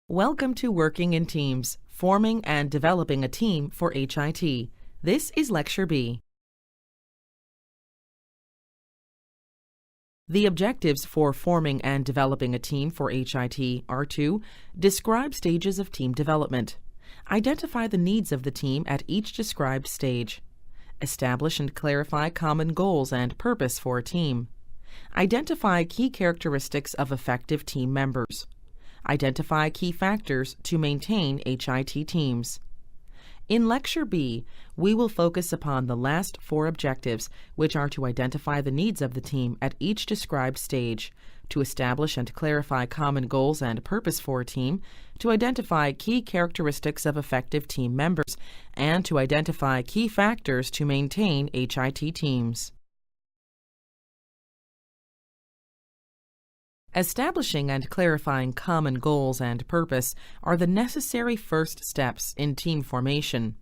Welcome to Working in Teams, Forming and Developing a Team for HIT. This is Lecture B. The objectives for forming and developing a team for HIT are to describe stages of team development, identify the needs of the team at each described stage, establish and clarify common goals and purpose for a team, identify key characteristics of effective team members, identify key factors to maintain HIT teams. In Lecture B, we will focus upon the last four objectives, which are to identify the needs of the team at each described stage, to establish and clarify common goals and purpose for a team, to identify key characteristics of effective team members, and to identify key factors to maintain HIT teams. Establishing and clarifying common goals and purpose are the necessary first steps in team formation.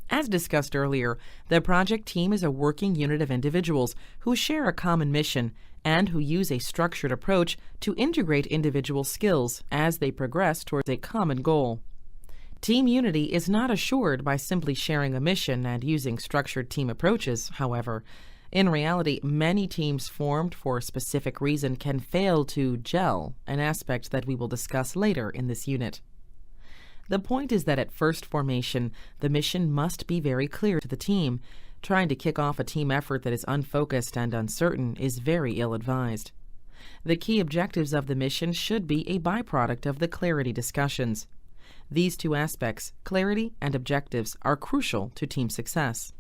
As discussed earlier, the project team is a working unit of individuals who share a common mission and who use a structured approach to integrate individual skills as they progress towards a common goal. Team unity is not assured by simply sharing a mission and using structured team approaches, however. In reality, many teams formed for a specific reason can fail to gel, an aspect that we will discuss later in this unit. The point is that at first formation, the mission must be very clear to the team. Trying to kick off a team effort that is unfocused and uncertain is very ill-advised. The key objectives of the mission should be a byproduct of the clarity discussions. These two aspects, clarity and objectives, are crucial to team success.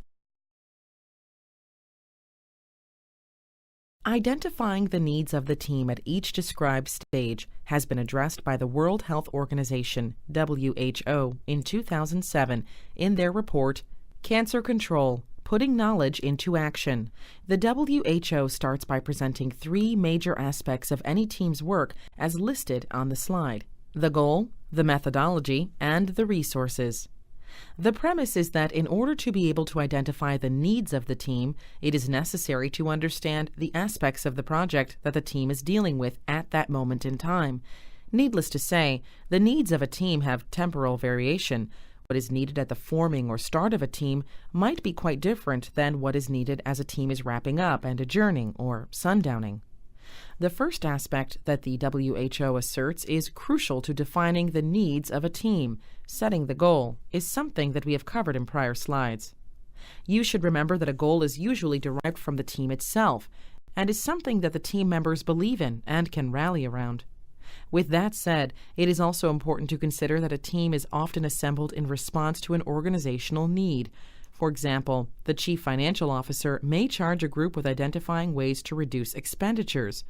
Identifying the needs of the team at each described stage has been addressed by the World Health Organization, WHO, in 2007 in their report, Cancer Control: Putting Knowledge into Action. The WHO starts by presenting three major aspects of any team's work as listed on the slide: the goal, the methodology, and the resources. The premise is that in order to be able to identify the needs of the team, it is necessary to understand the aspects of the project that the team is dealing with at that moment in time. Needless to say, the needs of a team have temporal variation. What is needed at the forming or start of a team might be quite different than what is needed as a team is wrapping up and adjourning or sundowning. The first aspect that the WHO asserts is crucial to defining the needs of a team. Setting the goal is something that we have covered in prior slides. You should remember that a goal is usually derived from the team itself and is something that the team members believe in and can rally around. With that said, it is also important to consider that a team is often assembled in response to an organizational need. For example, the chief financial officer may charge a group with identifying ways to reduce expenditures,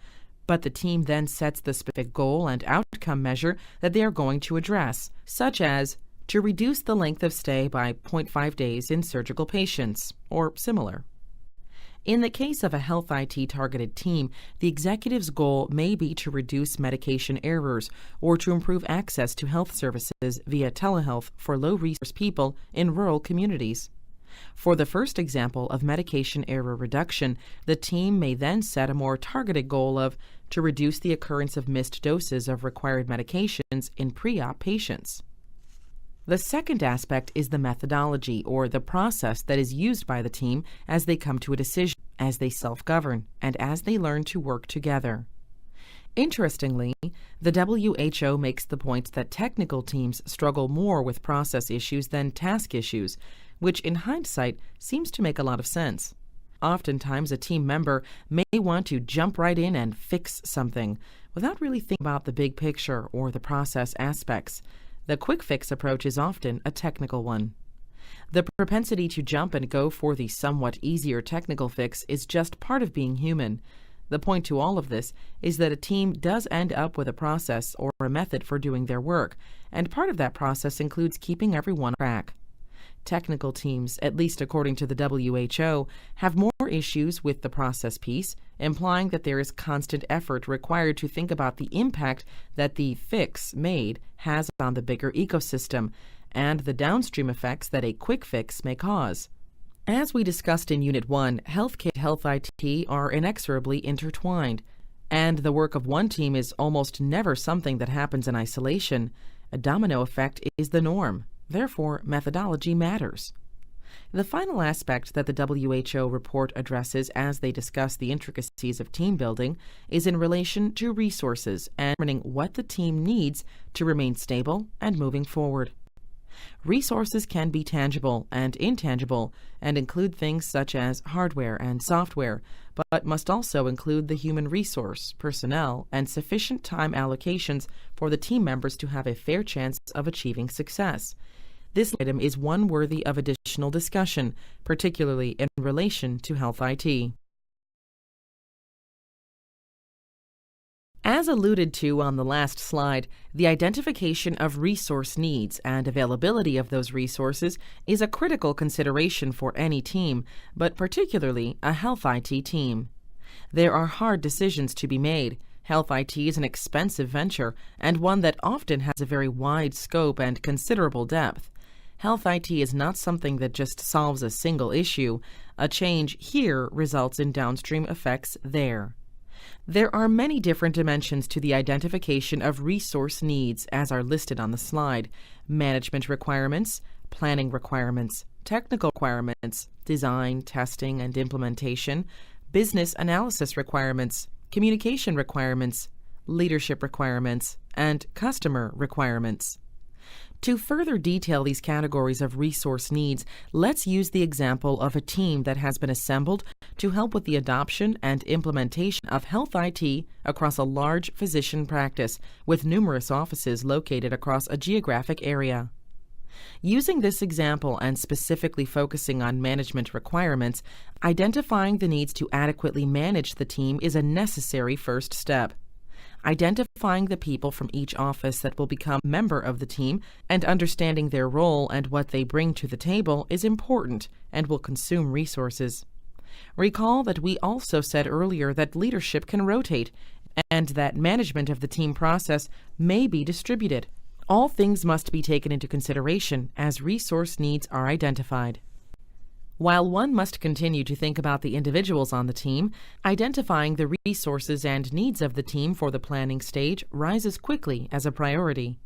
but the team then sets the specific goal and outcome measure that they are going to address, such as to reduce the length of stay by 0.5 days in surgical patients, or similar. In the case of a health IT targeted team, the executive's goal may be to reduce medication errors or to improve access to health services via telehealth for low-resource people in rural communities. For the first example of medication error reduction, the team may then set a more targeted goal of to reduce the occurrence of missed doses of required medications in pre-op patients. The second aspect is the methodology, or the process that is used by the team as they come to a decision, as they self-govern, and as they learn to work together. Interestingly, the WHO makes the point that technical teams struggle more with process issues than task issues, which in hindsight seems to make a lot of sense. Oftentimes, a team member may want to jump right in and fix something without really thinking about the big picture or the process aspects. The quick fix approach is often a technical one. The propensity to jump and go for the somewhat easier technical fix is just part of being human. The point to all of this is that a team does end up with a process or a method for doing their work, and part of that process includes keeping everyone on track. Technical teams, at least according to the WHO, have more issues with the process piece, implying that there is constant effort required to think about the impact that the fix made has on the bigger ecosystem and the downstream effects that a quick fix may cause. As we discussed in Unit 1, healthcare and health IT are inexorably intertwined, and the work of one team is almost never something that happens in isolation. A domino effect is the norm. Therefore, methodology matters. The final aspect that the WHO report addresses as they discuss the intricacies of team building is in relation to resources and determining what the team needs to remain stable and moving forward. Resources can be tangible and intangible and include things such as hardware and software, but must also include the human resource, personnel, and sufficient time allocations for the team members to have a fair chance of achieving success. This item is one worthy of additional discussion, particularly in relation to health IT. As alluded to on the last slide, the identification of resource needs and availability of those resources is a critical consideration for any team, but particularly a health IT team. There are hard decisions to be made. Health IT is an expensive venture and one that often has a very wide scope and considerable depth. Health IT is not something that just solves a single issue. A change here results in downstream effects there. There are many different dimensions to the identification of resource needs as are listed on the slide: management requirements, planning requirements, technical requirements, design, testing, and implementation, business analysis requirements, communication requirements, leadership requirements, and customer requirements. To further detail these categories of resource needs, let's use the example of a team that has been assembled to help with the adoption and implementation of health IT across a large physician practice with numerous offices located across a geographic area. Using this example and specifically focusing on management requirements, identifying the needs to adequately manage the team is a necessary first step. Identifying the people from each office that will become a member of the team and understanding their role and what they bring to the table is important and will consume resources. Recall that we also said earlier that leadership can rotate and that management of the team process may be distributed. All things must be taken into consideration as resource needs are identified. While one must continue to think about the individuals on the team, identifying the resources and needs of the team for the planning stage rises quickly as a priority.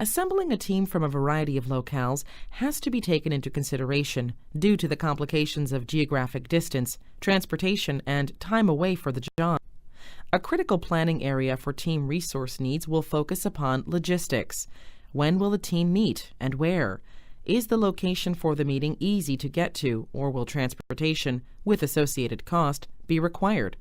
Assembling a team from a variety of locales has to be taken into consideration due to the complications of geographic distance, transportation, and time away for the job. A critical planning area for team resource needs will focus upon logistics. When will the team meet and where? Is the location for the meeting easy to get to, or will transportation, with associated cost, be required?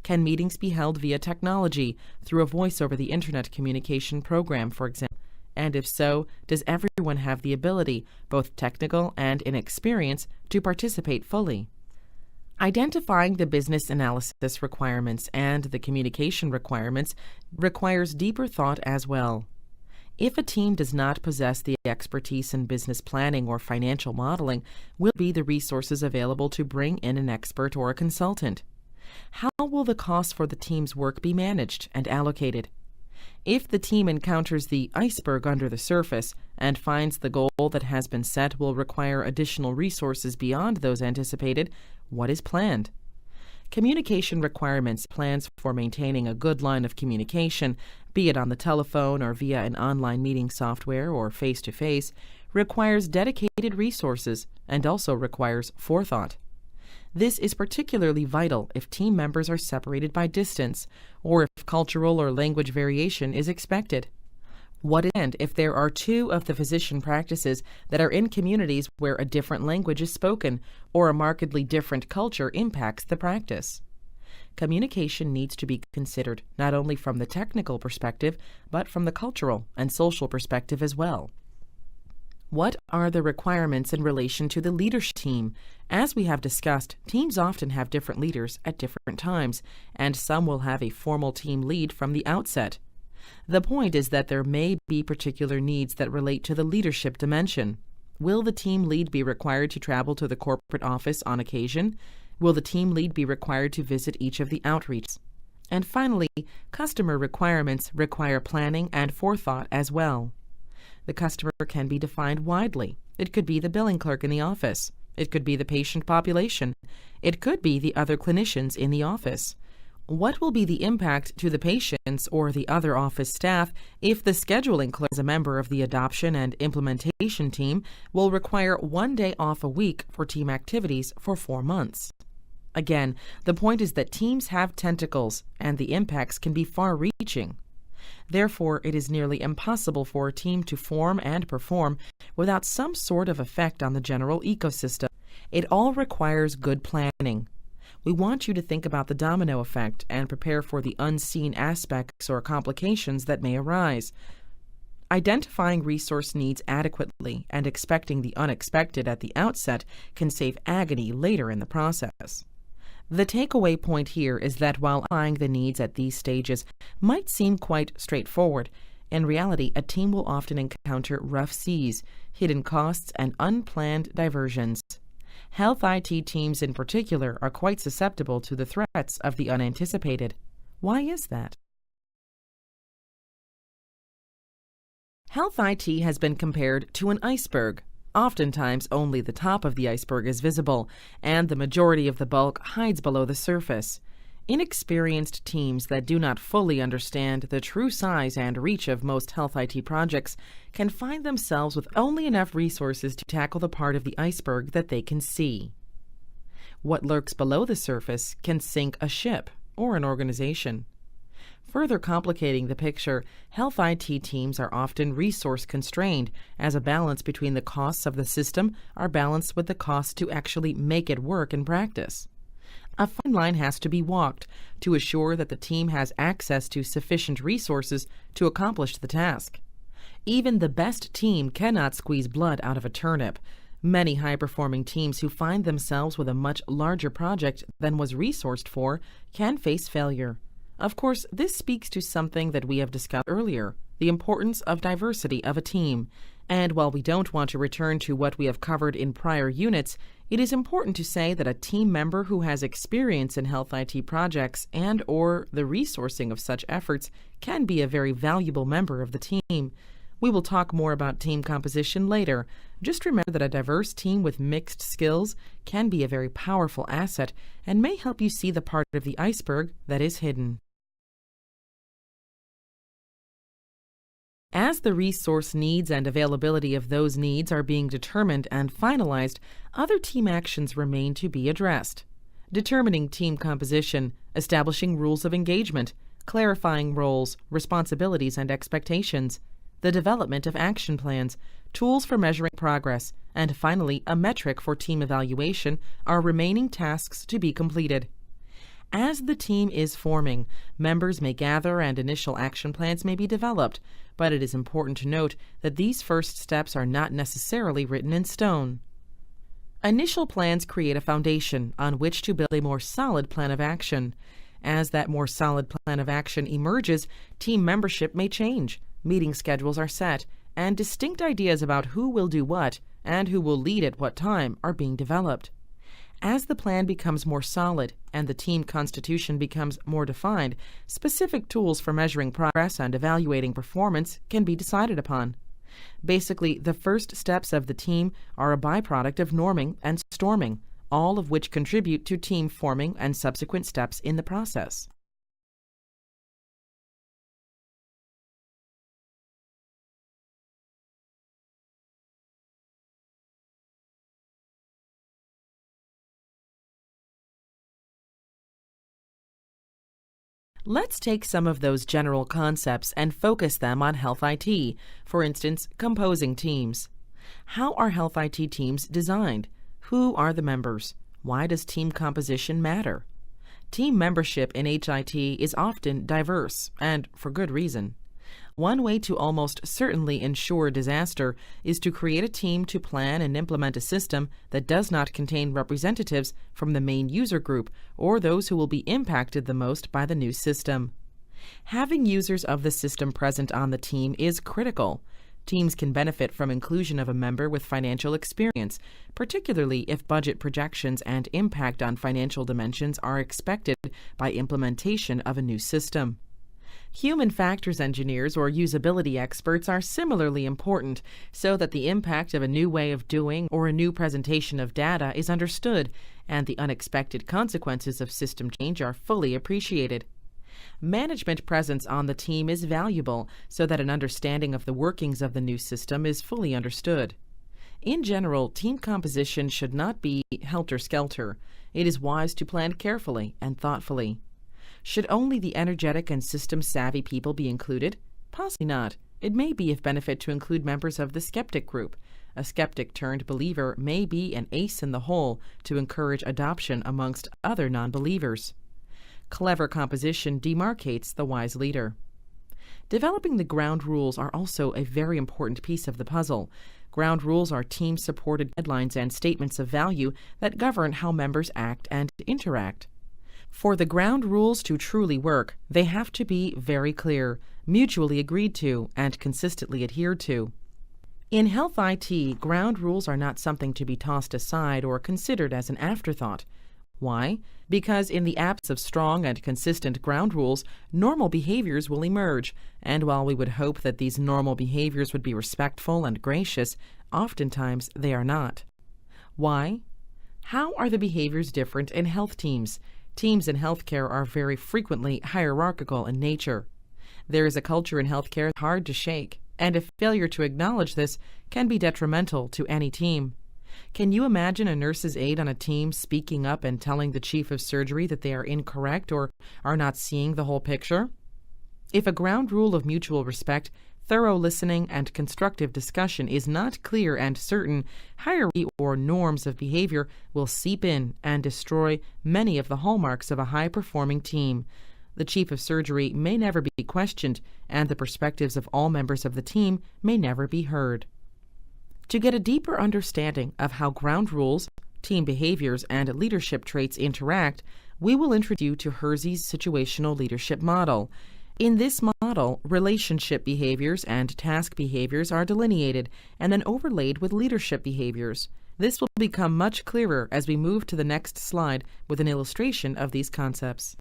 Can meetings be held via technology, through a voice-over-the-internet communication program, for example? And if so, does everyone have the ability, both technical and in experience, to participate fully? Identifying the business analysis requirements and the communication requirements requires deeper thought as well. If a team does not possess the expertise in business planning or financial modeling, will be the resources available to bring in an expert or a consultant? How will the costs for the team's work be managed and allocated? If the team encounters the iceberg under the surface and finds the goal that has been set will require additional resources beyond those anticipated, what is planned? Communication requirements, plans for maintaining a good line of communication, be it on the telephone or via an online meeting software or face-to-face, requires dedicated resources and also requires forethought. This is particularly vital if team members are separated by distance or if cultural or language variation is expected. What if there are two of the physician practices that are in communities where a different language is spoken or a markedly different culture impacts the practice? Communication needs to be considered not only from the technical perspective, but from the cultural and social perspective as well. What are the requirements in relation to the leadership team? As we have discussed, teams often have different leaders at different times, and some will have a formal team lead from the outset. The point is that there may be particular needs that relate to the leadership dimension. Will the team lead be required to travel to the corporate office on occasion? Will the team lead be required to visit each of the outreaches? And finally, customer requirements require planning and forethought as well. The customer can be defined widely. It could be the billing clerk in the office. It could be the patient population. It could be the other clinicians in the office. What will be the impact to the patients or the other office staff if the scheduling clerk as a member of the adoption and implementation team will require 1 day off a week for team activities for 4 months? Again, the point is that teams have tentacles and the impacts can be far-reaching. Therefore, it is nearly impossible for a team to form and perform without some sort of effect on the general ecosystem. It all requires good planning. We want you to think about the domino effect and prepare for the unseen aspects or complications that may arise. Identifying resource needs adequately and expecting the unexpected at the outset can save agony later in the process. The takeaway point here is that while identifying the needs at these stages might seem quite straightforward, in reality, a team will often encounter rough seas, hidden costs, and unplanned diversions. Health IT teams in particular are quite susceptible to the threats of the unanticipated. Why is that? Health IT has been compared to an iceberg. Oftentimes, only the top of the iceberg is visible, and the majority of the bulk hides below the surface. Inexperienced teams that do not fully understand the true size and reach of most health IT projects can find themselves with only enough resources to tackle the part of the iceberg that they can see. What lurks below the surface can sink a ship or an organization. Further complicating the picture, health IT teams are often resource-constrained, as a balance between the costs of the system are balanced with the cost to actually make it work in practice. A fine line has to be walked to assure that the team has access to sufficient resources to accomplish the task. Even the best team cannot squeeze blood out of a turnip. Many high-performing teams who find themselves with a much larger project than was resourced for can face failure. Of course, this speaks to something that we have discussed earlier, the importance of diversity of a team. And while we don't want to return to what we have covered in prior units, it is important to say that a team member who has experience in health IT projects and/or the resourcing of such efforts can be a very valuable member of the team. We will talk more about team composition later. Just remember that a diverse team with mixed skills can be a very powerful asset and may help you see the part of the iceberg that is hidden. As the resource needs and availability of those needs are being determined and finalized, other team actions remain to be addressed. Determining team composition, establishing rules of engagement, clarifying roles, responsibilities, and expectations, the development of action plans, tools for measuring progress, and finally, a metric for team evaluation are remaining tasks to be completed. As the team is forming, members may gather and initial action plans may be developed, but it is important to note that these first steps are not necessarily written in stone. Initial plans create a foundation on which to build a more solid plan of action. As that more solid plan of action emerges, team membership may change, meeting schedules are set, and distinct ideas about who will do what and who will lead at what time are being developed. As the plan becomes more solid and the team constitution becomes more defined, specific tools for measuring progress and evaluating performance can be decided upon. Basically, the first steps of the team are a byproduct of norming and storming, all of which contribute to team forming and subsequent steps in the process. Let's take some of those general concepts and focus them on health IT, for instance, composing teams. How are health IT teams designed? Who are the members? Why does team composition matter? Team membership in HIT is often diverse, and for good reason. One way to almost certainly ensure disaster is to create a team to plan and implement a system that does not contain representatives from the main user group or those who will be impacted the most by the new system. Having users of the system present on the team is critical. Teams can benefit from inclusion of a member with financial experience, particularly if budget projections and impact on financial dimensions are expected by implementation of a new system. Human factors engineers or usability experts are similarly important so that the impact of a new way of doing or a new presentation of data is understood and the unexpected consequences of system change are fully appreciated. Management presence on the team is valuable so that an understanding of the workings of the new system is fully understood. In general, team composition should not be helter-skelter. It is wise to plan carefully and thoughtfully. Should only the energetic and system-savvy people be included? Possibly not. It may be of benefit to include members of the skeptic group. A skeptic-turned-believer may be an ace in the hole to encourage adoption amongst other non-believers. Clever composition demarcates the wise leader. Developing the ground rules are also a very important piece of the puzzle. Ground rules are team-supported guidelines and statements of value that govern how members act and interact. For the ground rules to truly work, they have to be very clear, mutually agreed to, and consistently adhered to. In health IT, ground rules are not something to be tossed aside or considered as an afterthought. Why? Because in the absence of strong and consistent ground rules, normal behaviors will emerge, and while we would hope that these normal behaviors would be respectful and gracious, oftentimes they are not. Why? How are the behaviors different in health teams? Teams in healthcare are very frequently hierarchical in nature. There is a culture in healthcare hard to shake, and a failure to acknowledge this can be detrimental to any team. Can you imagine a nurse's aide on a team speaking up and telling the chief of surgery that they are incorrect or are not seeing the whole picture? If a ground rule of mutual respect, thorough listening, and constructive discussion is not clear and certain, hierarchy or norms of behavior will seep in and destroy many of the hallmarks of a high-performing team. The chief of surgery may never be questioned, and the perspectives of all members of the team may never be heard. To get a deeper understanding of how ground rules, team behaviors, and leadership traits interact, we will introduce you to Hersey's situational leadership model. In this model, relationship behaviors and task behaviors are delineated and then overlaid with leadership behaviors. This will become much clearer as we move to the next slide with an illustration of these concepts.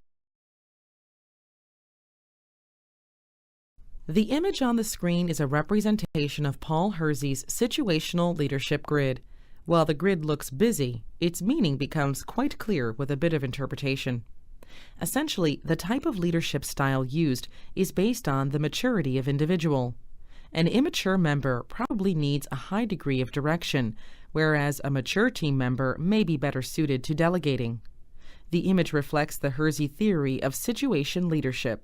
The image on the screen is a representation of Paul Hersey's situational leadership grid. While the grid looks busy, its meaning becomes quite clear with a bit of interpretation. Essentially, the type of leadership style used is based on the maturity of individual. An immature member probably needs a high degree of direction, whereas a mature team member may be better suited to delegating. The image reflects the Hersey theory of situation leadership.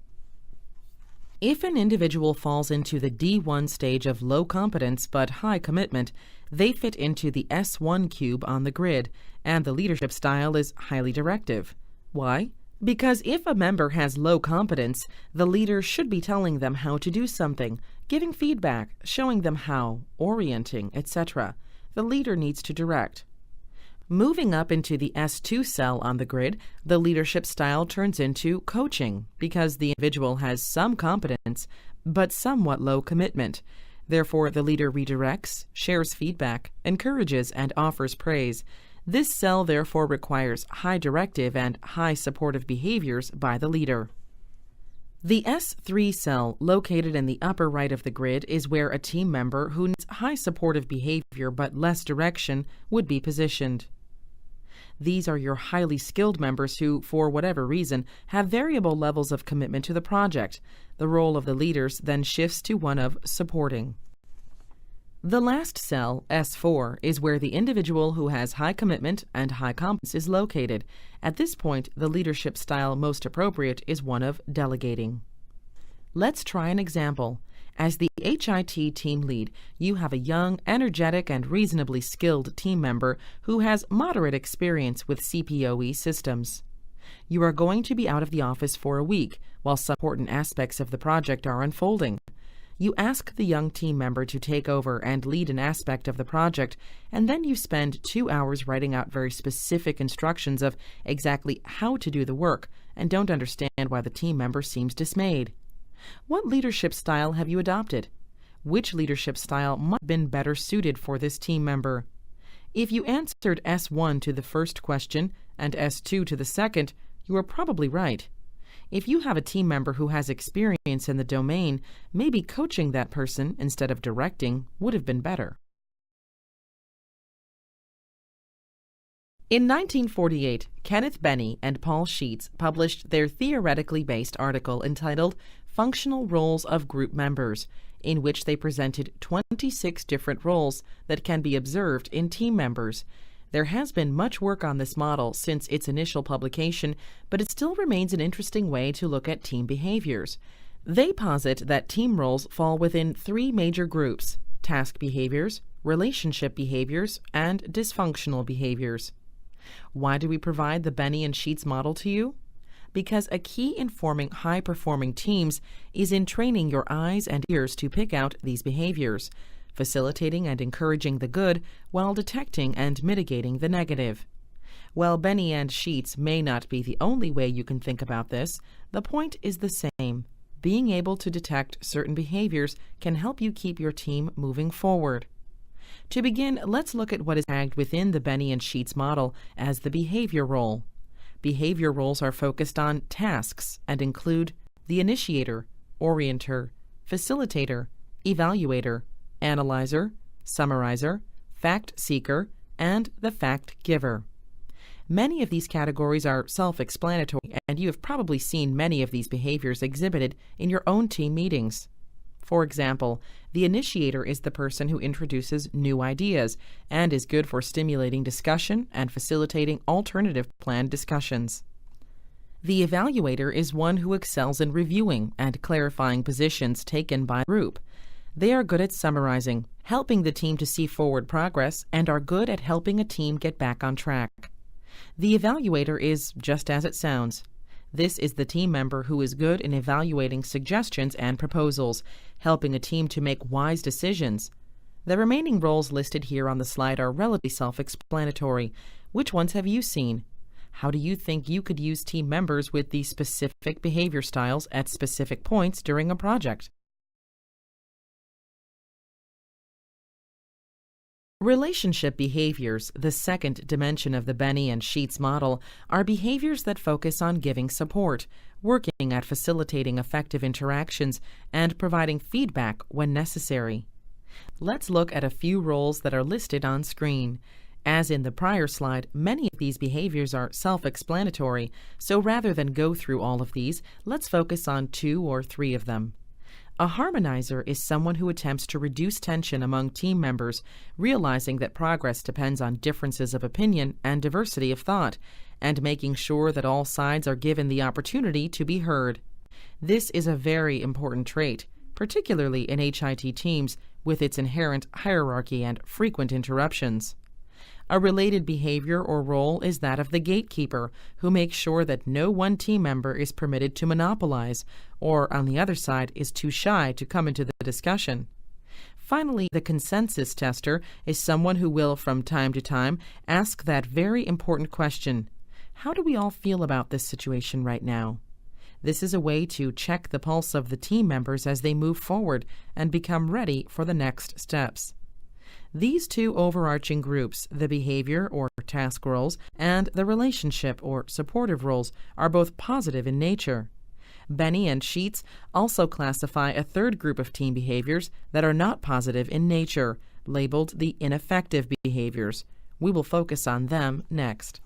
If an individual falls into the D1 stage of low competence but high commitment, they fit into the S1 cube on the grid, and the leadership style is highly directive. Why? Because if a member has low competence, the leader should be telling them how to do something, giving feedback, showing them how, orienting, etc. The leader needs to direct. Moving up into the S2 cell on the grid, the leadership style turns into coaching because the individual has some competence but somewhat low commitment. Therefore, the leader redirects, shares feedback, encourages, and offers praise. This cell therefore requires high directive and high supportive behaviors by the leader. The S3 cell, located in the upper right of the grid, is where a team member who needs high supportive behavior but less direction would be positioned. These are your highly skilled members who, for whatever reason, have variable levels of commitment to the project. The role of the leaders then shifts to one of supporting. The last cell, S4, is where the individual who has high commitment and high competence is located. At this point, the leadership style most appropriate is one of delegating. Let's try an example. As the HIT team lead, you have a young, energetic, and reasonably skilled team member who has moderate experience with CPOE systems. You are going to be out of the office for a week while some important aspects of the project are unfolding. You ask the young team member to take over and lead an aspect of the project, and then you spend 2 hours writing out very specific instructions of exactly how to do the work and don't understand why the team member seems dismayed. What leadership style have you adopted? Which leadership style might have been better suited for this team member? If you answered S1 to the first question and S2 to the second, you are probably right. If you have a team member who has experience in the domain, maybe coaching that person instead of directing would have been better. In 1948, Kenneth Benny and Paul Sheets published their theoretically based article entitled Functional Roles of Group Members, in which they presented 26 different roles that can be observed in team members. There has been much work on this model since its initial publication, but it still remains an interesting way to look at team behaviors. They posit that team roles fall within three major groups: task behaviors, relationship behaviors, and dysfunctional behaviors. Why do we provide the Benny and Sheets model to you? Because a key in forming high-performing teams is in training your eyes and ears to pick out these behaviors, facilitating and encouraging the good while detecting and mitigating the negative. While Benny and Sheets may not be the only way you can think about this, the point is the same. Being able to detect certain behaviors can help you keep your team moving forward. To begin, let's look at what is tagged within the Benny and Sheets model as the behavior role. Behavior roles are focused on tasks and include the initiator, orienter, facilitator, evaluator, analyzer, summarizer, fact seeker, and the fact giver. Many of these categories are self-explanatory, and you have probably seen many of these behaviors exhibited in your own team meetings. For example, the initiator is the person who introduces new ideas and is good for stimulating discussion and facilitating alternative plan discussions. The evaluator is one who excels in reviewing and clarifying positions taken by a group. They are good at summarizing, helping the team to see forward progress, and are good at helping a team get back on track. The evaluator is just as it sounds. This is the team member who is good in evaluating suggestions and proposals, helping a team to make wise decisions. The remaining roles listed here on the slide are relatively self-explanatory. Which ones have you seen? How do you think you could use team members with these specific behavior styles at specific points during a project? Relationship behaviors, the second dimension of the Benny and Sheets model, are behaviors that focus on giving support, working at facilitating effective interactions, and providing feedback when necessary. Let's look at a few roles that are listed on screen. As in the prior slide, many of these behaviors are self-explanatory, so rather than go through all of these, let's focus on 2 or 3 of them. A harmonizer is someone who attempts to reduce tension among team members, realizing that progress depends on differences of opinion and diversity of thought, and making sure that all sides are given the opportunity to be heard. This is a very important trait, particularly in HIT teams with its inherent hierarchy and frequent interruptions. A related behavior or role is that of the gatekeeper, who makes sure that no one team member is permitted to monopolize, or, on the other side, is too shy to come into the discussion. Finally, the consensus tester is someone who will, from time to time, ask that very important question: how do we all feel about this situation right now? This is a way to check the pulse of the team members as they move forward and become ready for the next steps. These 2 overarching groups, the behavior or task roles and the relationship or supportive roles, are both positive in nature. Benny and Sheets also classify a third group of team behaviors that are not positive in nature, labeled the ineffective behaviors. We will focus on them next.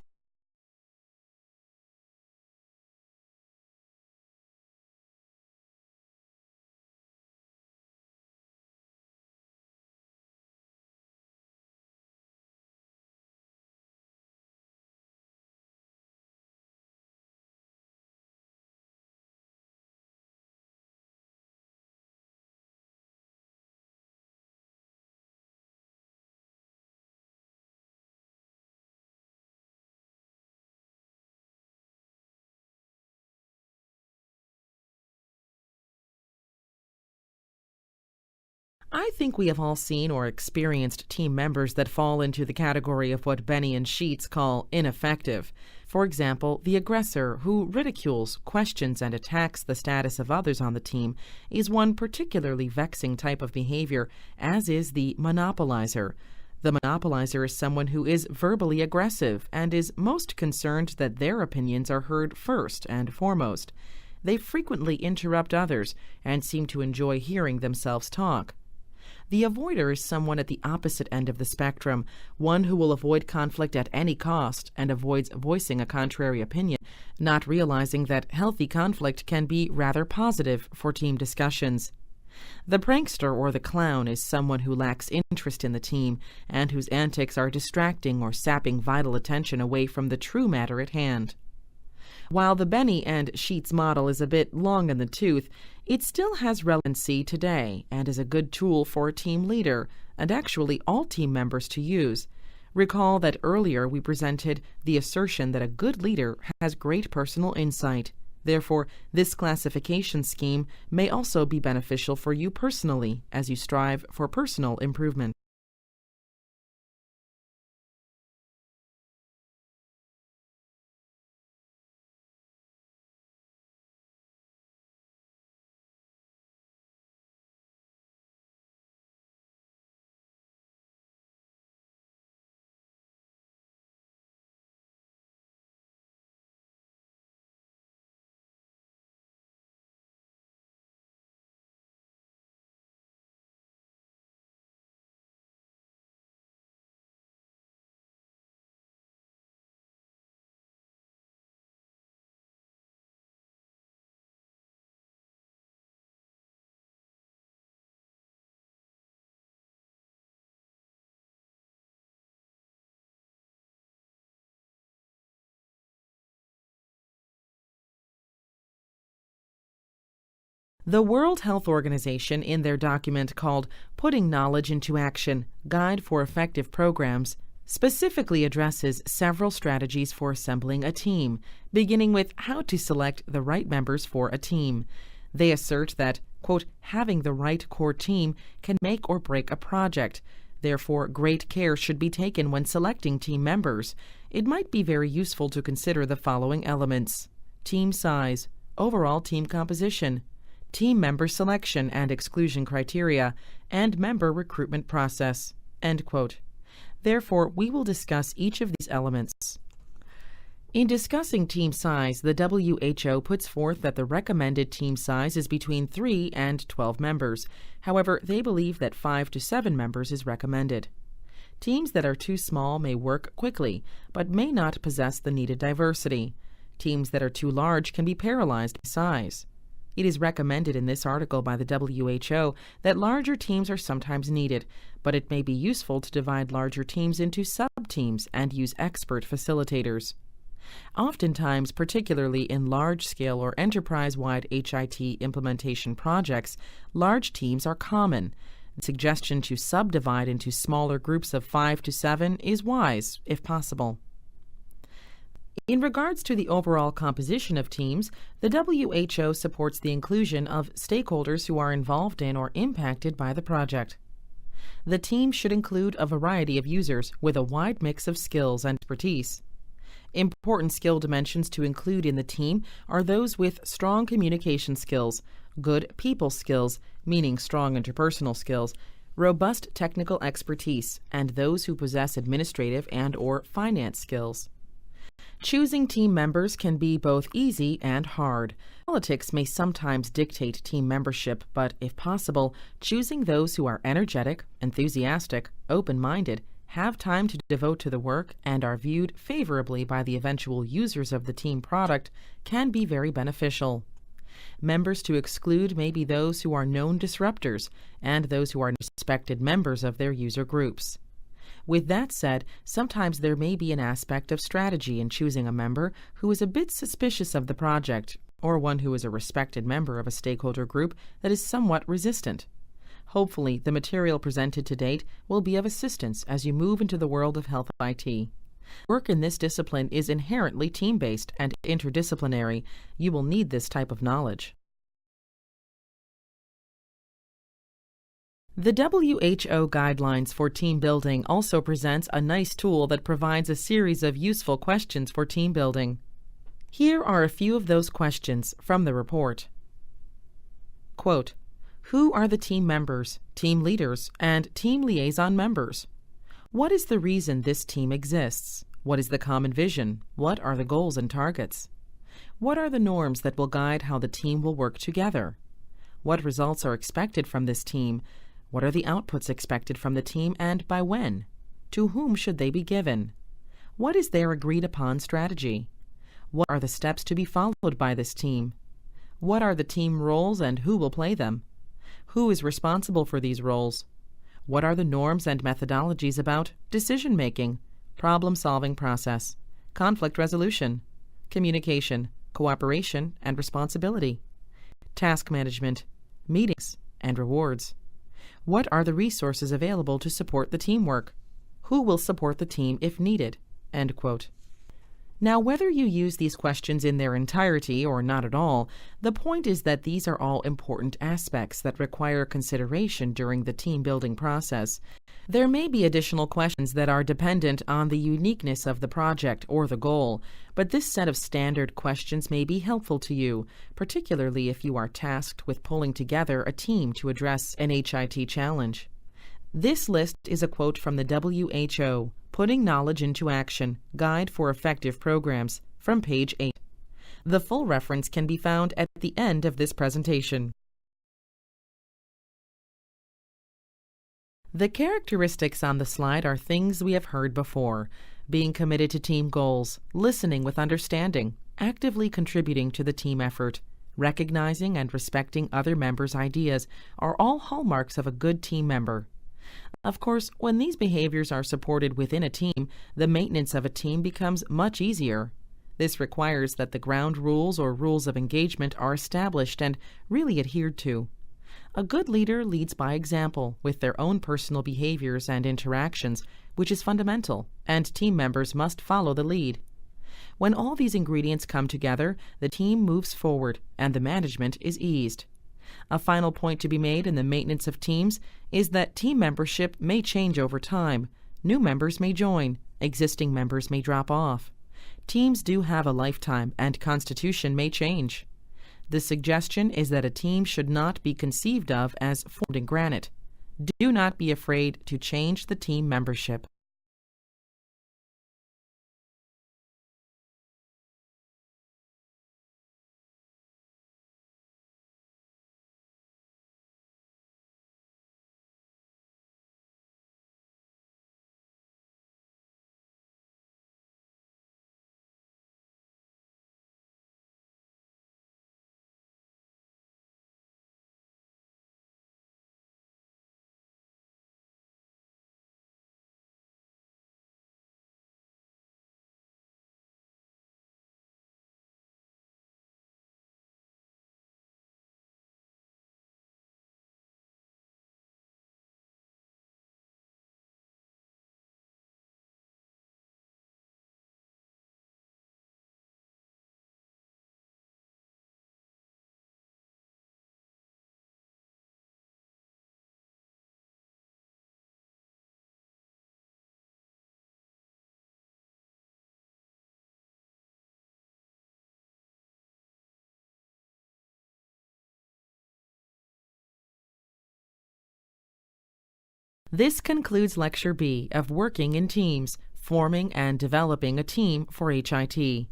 I think we have all seen or experienced team members that fall into the category of what Benny and Sheets call ineffective. For example, the aggressor, who ridicules, questions, and attacks the status of others on the team, is one particularly vexing type of behavior, as is the monopolizer. The monopolizer is someone who is verbally aggressive and is most concerned that their opinions are heard first and foremost. They frequently interrupt others and seem to enjoy hearing themselves talk. The avoider is someone at the opposite end of the spectrum, one who will avoid conflict at any cost and avoids voicing a contrary opinion, not realizing that healthy conflict can be rather positive for team discussions. The prankster or the clown is someone who lacks interest in the team and whose antics are distracting or sapping vital attention away from the true matter at hand. While the Benny and Sheets model is a bit long in the tooth, it still has relevancy today and is a good tool for a team leader, and actually all team members to use. Recall that earlier we presented the assertion that a good leader has great personal insight. Therefore, this classification scheme may also be beneficial for you personally as you strive for personal improvement. The World Health Organization, in their document called Putting Knowledge into Action, Guide for Effective Programs, specifically addresses several strategies for assembling a team, beginning with how to select the right members for a team. They assert that, quote, having the right core team can make or break a project. Therefore, great care should be taken when selecting team members. It might be very useful to consider the following elements: team size, overall team composition, team member selection and exclusion criteria, and member recruitment process, end quote. Therefore, we will discuss each of these elements. In discussing team size, the WHO puts forth that the recommended team size is between 3 and 12 members. However, they believe that 5 to 7 members is recommended. Teams that are too small may work quickly, but may not possess the needed diversity. Teams that are too large can be paralyzed by size. It is recommended in this article by the WHO that larger teams are sometimes needed, but it may be useful to divide larger teams into sub-teams and use expert facilitators. Oftentimes, particularly in large-scale or enterprise-wide HIT implementation projects, large teams are common. The suggestion to subdivide into smaller groups of 5 to 7 is wise, if possible. In regards to the overall composition of teams, the WHO supports the inclusion of stakeholders who are involved in or impacted by the project. The team should include a variety of users with a wide mix of skills and expertise. Important skill dimensions to include in the team are those with strong communication skills, good people skills, meaning strong interpersonal skills, robust technical expertise, and those who possess administrative and/or finance skills. Choosing team members can be both easy and hard. Politics may sometimes dictate team membership, but if possible, choosing those who are energetic, enthusiastic, open-minded, have time to devote to the work, and are viewed favorably by the eventual users of the team product can be very beneficial. Members to exclude may be those who are known disruptors and those who are respected members of their user groups. With that said, sometimes there may be an aspect of strategy in choosing a member who is a bit suspicious of the project, or one who is a respected member of a stakeholder group that is somewhat resistant. Hopefully, the material presented to date will be of assistance as you move into the world of health IT. Work in this discipline is inherently team-based and interdisciplinary. You will need this type of knowledge. The WHO Guidelines for Team Building also presents a nice tool that provides a series of useful questions for team building. Here are a few of those questions from the report. Quote, who are the team members, team leaders, and team liaison members? What is the reason this team exists? What is the common vision? What are the goals and targets? What are the norms that will guide how the team will work together? What results are expected from this team? What are the outputs expected from the team and by when? To whom should they be given? What is their agreed-upon strategy? What are the steps to be followed by this team? What are the team roles and who will play them? Who is responsible for these roles? What are the norms and methodologies about decision-making, problem-solving process, conflict resolution, communication, cooperation, and responsibility, task management, meetings, and rewards? What are the resources available to support the teamwork? Who will support the team if needed? End quote. Now, whether you use these questions in their entirety or not at all, the point is that these are all important aspects that require consideration during the team-building process. There may be additional questions that are dependent on the uniqueness of the project or the goal, but this set of standard questions may be helpful to you, particularly if you are tasked with pulling together a team to address an HIT challenge. This list is a quote from the WHO, Putting Knowledge into Action, Guide for Effective Programs, from page 8. The full reference can be found at the end of this presentation. The characteristics on the slide are things we have heard before: being committed to team goals, listening with understanding, actively contributing to the team effort, recognizing and respecting other members' ideas are all hallmarks of a good team member. Of course, when these behaviors are supported within a team, the maintenance of a team becomes much easier. This requires that the ground rules or rules of engagement are established and really adhered to. A good leader leads by example with their own personal behaviors and interactions, which is fundamental, and team members must follow the lead. When all these ingredients come together, the team moves forward and the management is eased. A final point to be made in the maintenance of teams is that team membership may change over time. New members may join, existing members may drop off. Teams do have a lifetime, and constitution may change. The suggestion is that a team should not be conceived of as formed in granite. Do not be afraid to change the team membership. This concludes Lecture B of Working in Teams, Forming and Developing a Team for HIT.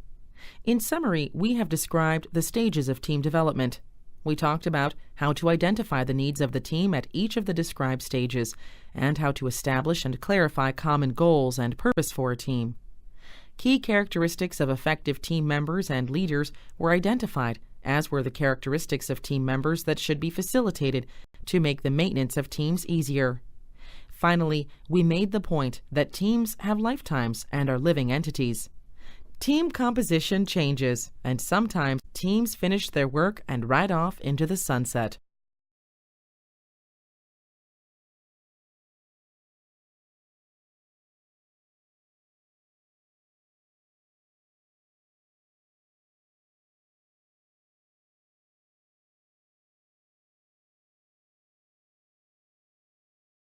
In summary, we have described the stages of team development. We talked about how to identify the needs of the team at each of the described stages, and how to establish and clarify common goals and purpose for a team. Key characteristics of effective team members and leaders were identified, as were the characteristics of team members that should be facilitated to make the maintenance of teams easier. Finally, we made the point that teams have lifetimes and are living entities. Team composition changes, and sometimes teams finish their work and ride off into the sunset.